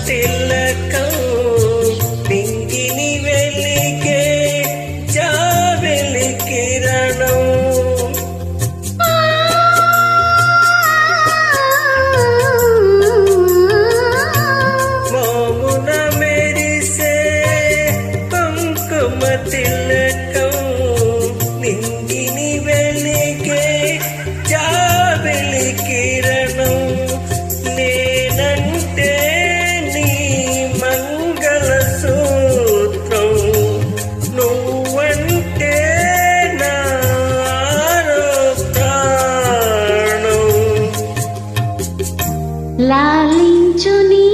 తిలకం నింగిని వెలిగే జాబిలి కిరణం మోమున మెరిసే కుంకుమ తిలకం నింగిని వెలిగే జాబిలి కిరణం నేనంటే నీ మంగళ సూత్రం నువ్వంటే నా ప్రాణం లాలించు నీ